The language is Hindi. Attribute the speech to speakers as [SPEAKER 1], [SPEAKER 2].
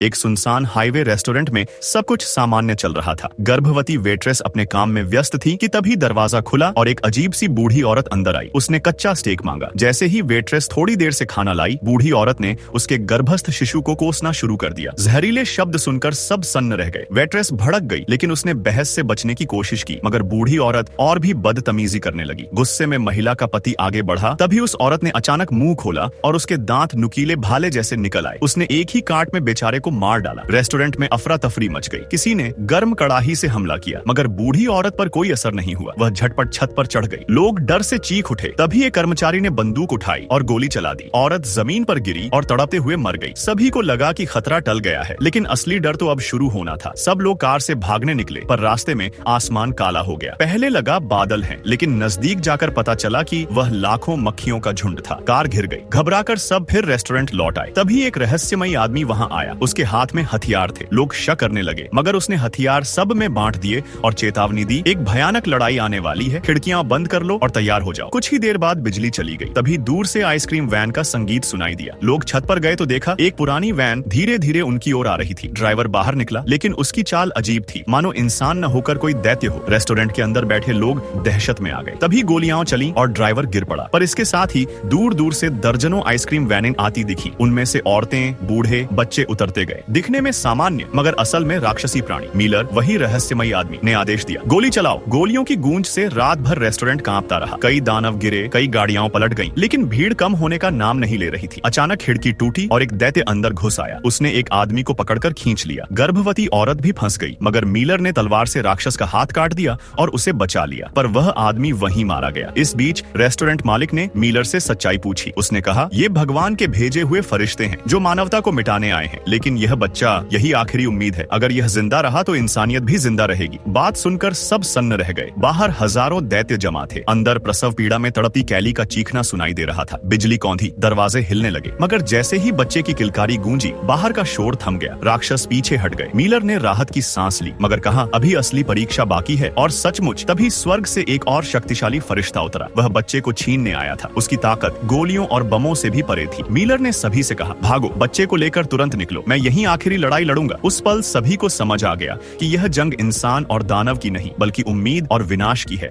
[SPEAKER 1] एक सुनसान हाईवे रेस्टोरेंट में सब कुछ सामान्य चल रहा था। गर्भवती वेट्रेस अपने काम में व्यस्त थी कि तभी दरवाजा खुला और एक अजीब सी बूढ़ी औरत अंदर आई। उसने कच्चा स्टेक मांगा। जैसे ही वेट्रेस थोड़ी देर से खाना लाई, बूढ़ी औरत ने उसके गर्भस्थ शिशु को कोसना शुरू कर दिया। जहरीले शब्द सुनकर सब सन्न रह गए। वेट्रेस भड़क गई, लेकिन उसने बहस से बचने की कोशिश की, मगर बूढ़ी औरत और भी बदतमीजी करने लगी। गुस्से में महिला का पति आगे बढ़ा, तभी उस औरत ने अचानक मुंह खोला और उसके दांत नुकीले भाले जैसे निकल आए। उसने एक ही काट में बेचारे को मार डाला। रेस्टोरेंट में अफरा तफरी मच गई। किसी ने गर्म कड़ाही से हमला किया, मगर बूढ़ी औरत पर कोई असर नहीं हुआ। वह झटपट छत पर चढ़ गई। लोग डर से चीख उठे। तभी एक कर्मचारी ने बंदूक उठाई और गोली चला दी। औरत जमीन पर गिरी और तड़पते हुए मर गई। सभी को लगा कि खतरा टल गया है, लेकिन असली डर तो अब शुरू होना था। सब लोग कार से भागने निकले, पर रास्ते में आसमान काला हो गया। पहले लगा बादल हैं, लेकिन नजदीक जाकर पता चला कि वह लाखों मक्खियों का झुंड था। कार घिर गई। घबराकर सब फिर रेस्टोरेंट लौट आए। तभी एक रहस्यमयी आदमी वहां आया। उसके हाथ में हथियार थे। लोग शक करने लगे, मगर उसने हथियार सब में बांट दिए और चेतावनी दी, एक भयानक लड़ाई आने वाली है, खिड़कियां बंद कर लो और तैयार हो जाओ। कुछ ही देर बाद बिजली चली गई। तभी दूर से आइसक्रीम वैन का संगीत सुनाई दिया। लोग छत पर गए तो देखा एक पुरानी वैन धीरे धीरे उनकी ओर आ रही थी। ड्राइवर बाहर निकला, लेकिन उसकी चाल अजीब थी, मानो इंसान न होकर कोई दैत्य हो। रेस्टोरेंट के अंदर बैठे लोग दहशत में आ गए। तभी गोलियां चली और ड्राइवर गिर पड़ा। पर इसके साथ ही दूर दूर से दर्जनों आइसक्रीम वैनें आती दिखी। उनमें से औरतें, बूढ़े, बच्चे उतरते गए। दिखने में सामान्य, मगर असल में राक्षसी प्राणी। मिलर, वही रहस्यमयी आदमी, ने आदेश दिया, गोली चलाओ। गोलियों की गूंज से रात भर रेस्टोरेंट कांपता रहा। कई दानव गिरे, कई गाड़ियां पलट गईं, लेकिन भीड़ कम होने का नाम नहीं ले रही थी। अचानक खिड़की टूटी और एक दैत्य अंदर घुस आया। उसने एक आदमी को पकड़कर खींच लिया। गर्भवती औरत भी फंस गई, मगर मिलर ने तलवार से राक्षस का हाथ काट दिया और उसे बचा लिया। पर वह आदमी वहीं मारा गया। इस बीच रेस्टोरेंट मालिक ने मिलर से सच्चाई पूछी। उसने कहा, ये भगवान के भेजे हुए फरिश्ते हैं जो मानवता को मिटाने आए हैं, लेकिन यह बच्चा यही आखिरी उम्मीद है। अगर यह जिंदा रहा तो इंसानियत भी जिंदा रहेगी। बात सुनकर सब सन्न रह गए। बाहर हजारों दैत्य जमा थे। अंदर प्रसव पीड़ा में तड़पती कैली का चीखना सुनाई दे रहा था। बिजली कौंधी, दरवाजे हिलने लगे, मगर जैसे ही बच्चे की किलकारी गूंजी, बाहर का शोर थम गया। राक्षस पीछे हट गए। मिलर ने राहत की सांस ली, मगर कहा, अभी असली परीक्षा बाकी है। और सचमुच तभी स्वर्ग से एक और शक्तिशाली फरिश्ता उतरा। वह बच्चे को छीनने आया था। उसकी ताकत गोलियों और बमों से भी परे थी। मिलर ने सभी से कहा, भागो, बच्चे को लेकर तुरंत निकलो, मैं यहीं आखिरी लड़ाई लड़ूंगा। उस पल सभी को समझ आ गया कि यह जंग इंसान और दानव की नहीं, बल्कि उम्मीद और विनाश की है।